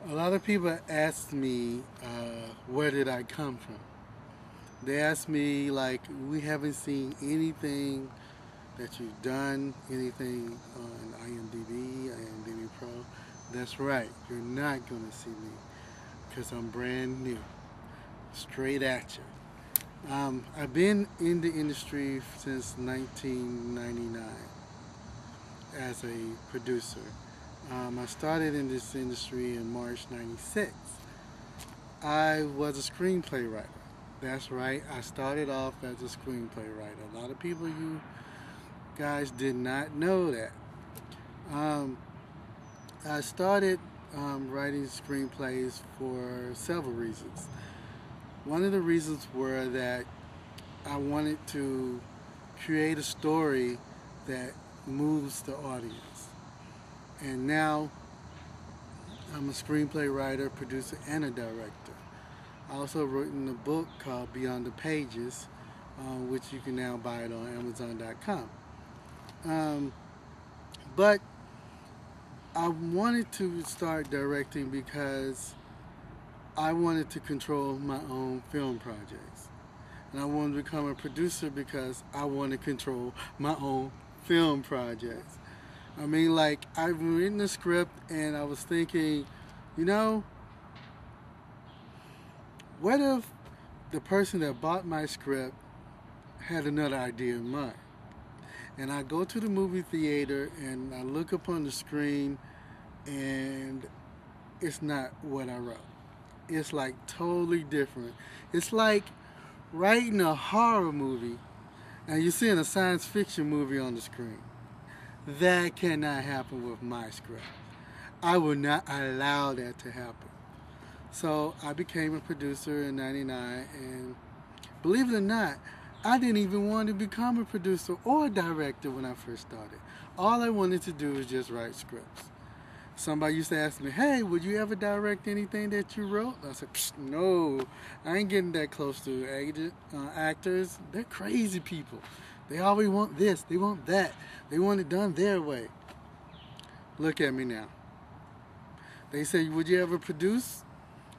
A lot of people ask me, where did I come from? They ask me, like, we haven't seen anything that you've done, anything on IMDb Pro. That's right, you're not going to see me because I'm brand new, straight at you. I've been in the industry since 1999 as a producer. I started in this industry in March 96. I was a screenplay writer. That's right, I started off as a screenplay writer. A lot of people, you guys, did not know that. Um, I started writing screenplays for several reasons. One of the reasons were that I wanted to create a story that moves the audience. And now I'm a screenplay writer, producer, and a director. I also written a book called Beyond the Pages, which you can now buy it on Amazon.com. Um, but I wanted to start directing because I wanted to control my own film projects. And I wanted to become a producer because I want to control my own film projects. I mean, like, I've written a script and I was thinking, you know, what if the person that bought my script had another idea in mind? And I go to the movie theater and I look up on the screen and it's not what I wrote. It's like totally different. It's like writing a horror movie and you're seeing a science fiction movie on the screen. That cannot happen with my script. I would not allow that to happen. So I became a producer in '99, and believe it or not, I didn't even want to become a producer or a director when I first started. All I wanted to do was just write scripts. Somebody used to ask me, hey, would you ever direct anything that you wrote? I said, no, I ain't getting that close to actors. They're crazy people. They always want this, they want that. They want it done their way. Look at me now. They say, would you ever produce?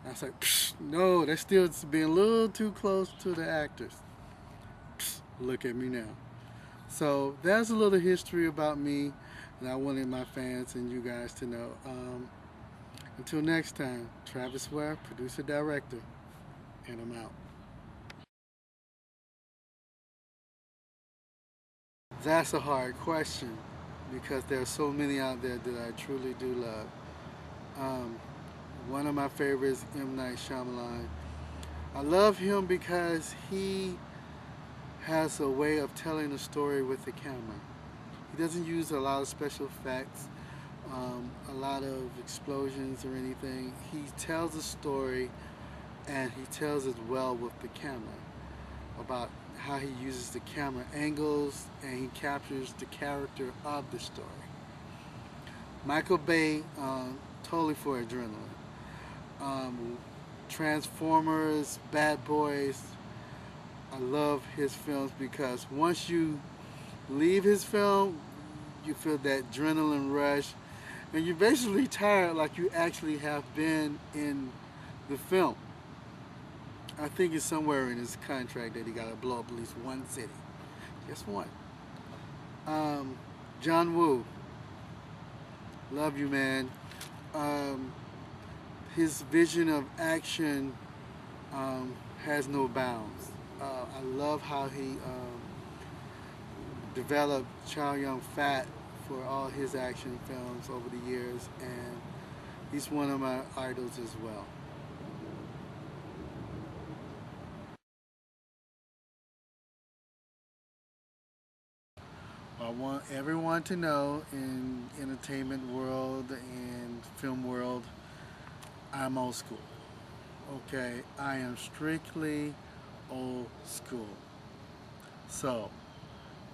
I was like, no, that's still being a little too close to the actors. Look at me now. So that's a little history about me, and I wanted my fans and you guys to know. Until next time, Travis Ware, producer, director, and I'm out. That's a hard question because there are so many out there that I truly do love. Um, One of my favorites, M. Night Shyamalan. I love him because he has a way of telling a story with the camera. He doesn't use a lot of special effects, a lot of explosions or anything. He tells a story and he tells it well with the camera about how he uses the camera angles and he captures the character of the story. Michael Bay, totally for adrenaline. Transformers, Bad Boys. I love his films because once you leave his film, you feel that adrenaline rush, and you're basically tired like you actually have been in the film. I think it's somewhere in his contract that he got to blow up at least one city. Just one. Um, John Woo, love you, man. Um, his vision of action has no bounds. I love how he developed Chow Yun Fat for all his action films over the years, and he's one of my idols as well. I want everyone to know in entertainment world and film world, I'm old school. Okay, I am strictly old school. So,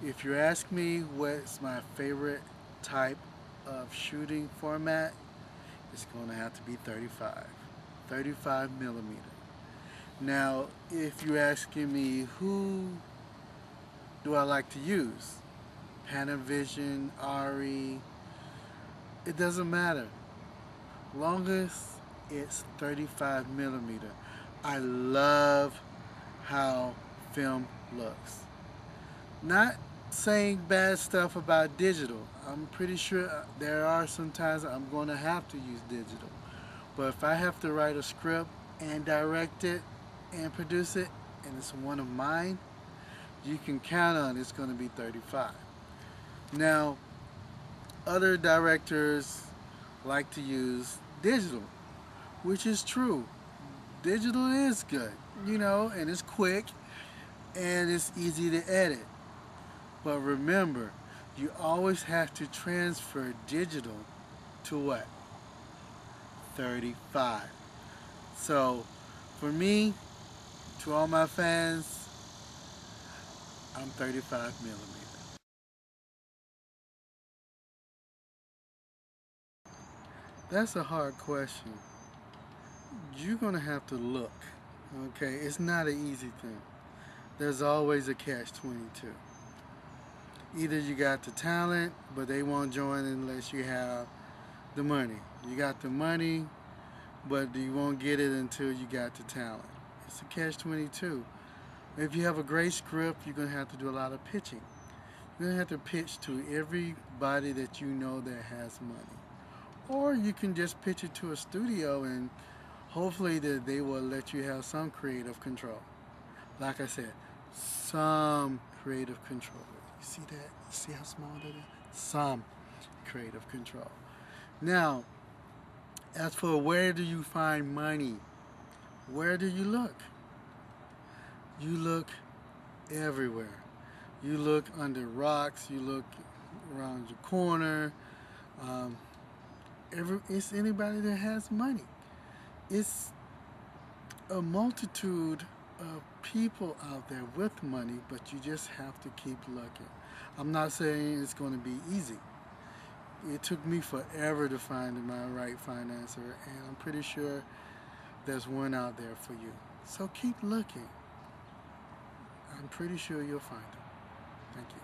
if you ask me what's my favorite type of shooting format, it's going to have to be 35. 35 millimeter. Now, if you're asking me who do I like to use, Panavision, Ari, it doesn't matter. Longest it's 35 millimeter. I love how film looks. Not saying bad stuff about digital. I'm pretty sure there are some times I'm going to have to use digital. But if I have to write a script and direct it and produce it, and it's one of mine, you can count on it's going to be 35. Now, other directors like to use digital, which is true. Digital is good, and it's quick and it's easy to edit. But remember, you always have to transfer digital to what? 35. So, for me, to all my fans, I'm 35 millimeter. That's a hard question. You're going to have to look. Okay, it's not an easy thing. There's always a catch-22. Either you got the talent, but they won't join unless you have the money. You got the money, but you won't get it until you got the talent. It's a catch-22. If you have a great script, you're going to have to do a lot of pitching. You're going to have to pitch to everybody that you know that has money. Or you can just pitch it to a studio and hopefully that they will let you have some creative control. Like I said, some creative control. You see that? See how small that is? Some creative control. Now, as for where do you find money? Where do you look? You look everywhere. You look under rocks. You look around your corner. It's anybody that has money. It's a multitude of people out there with money, but you just have to keep looking. I'm not saying it's going to be easy. It took me forever to find my right financer, and I'm pretty sure there's one out there for you. So keep looking. I'm pretty sure you'll find it. Thank you.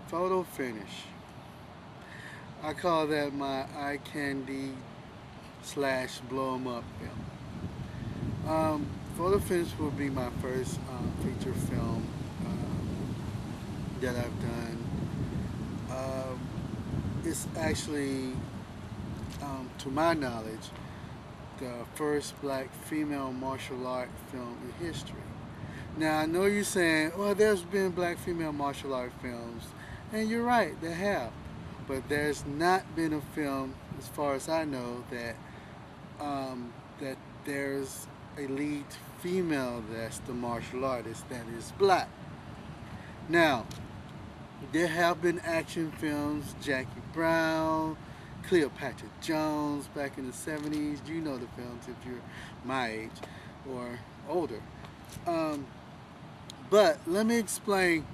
Photo finish. I call that my eye candy / blow 'em up film. Photo finish will be my first feature film that I've done. It's actually, to my knowledge, the first black female martial art film in history. Now I know you're saying, well, there's been black female martial art films, and you're right, there have. But there's not been a film, as far as I know, that there's a lead female that's the martial artist that is black. Now, there have been action films, Jackie Brown, Cleopatra Jones back in the 70s. You know the films if you're my age or older. But let me explain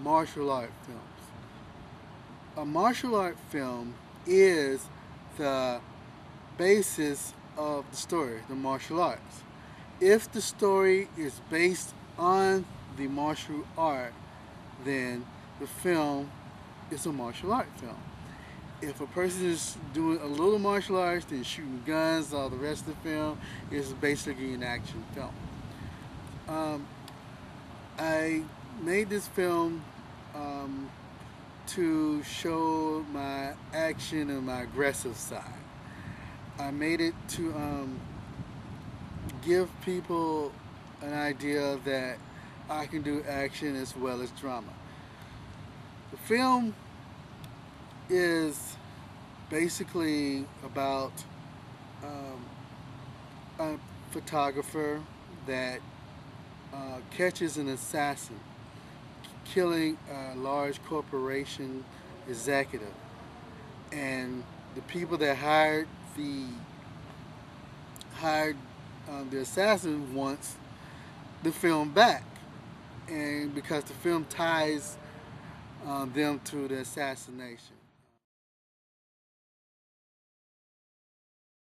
martial art films. A martial art film is the basis of the story, the martial arts. If the story is based on the martial art, then the film is a martial art film. If a person is doing a little martial arts, then shooting guns, all the rest of the film is basically an action film. I made this film to show my action and my aggressive side. I made it to give people an idea that I can do action as well as drama. The film is basically about a photographer that catches an assassin killing a large corporation executive, and the people that hired the assassin wants the film back, and because the film ties them to the assassination.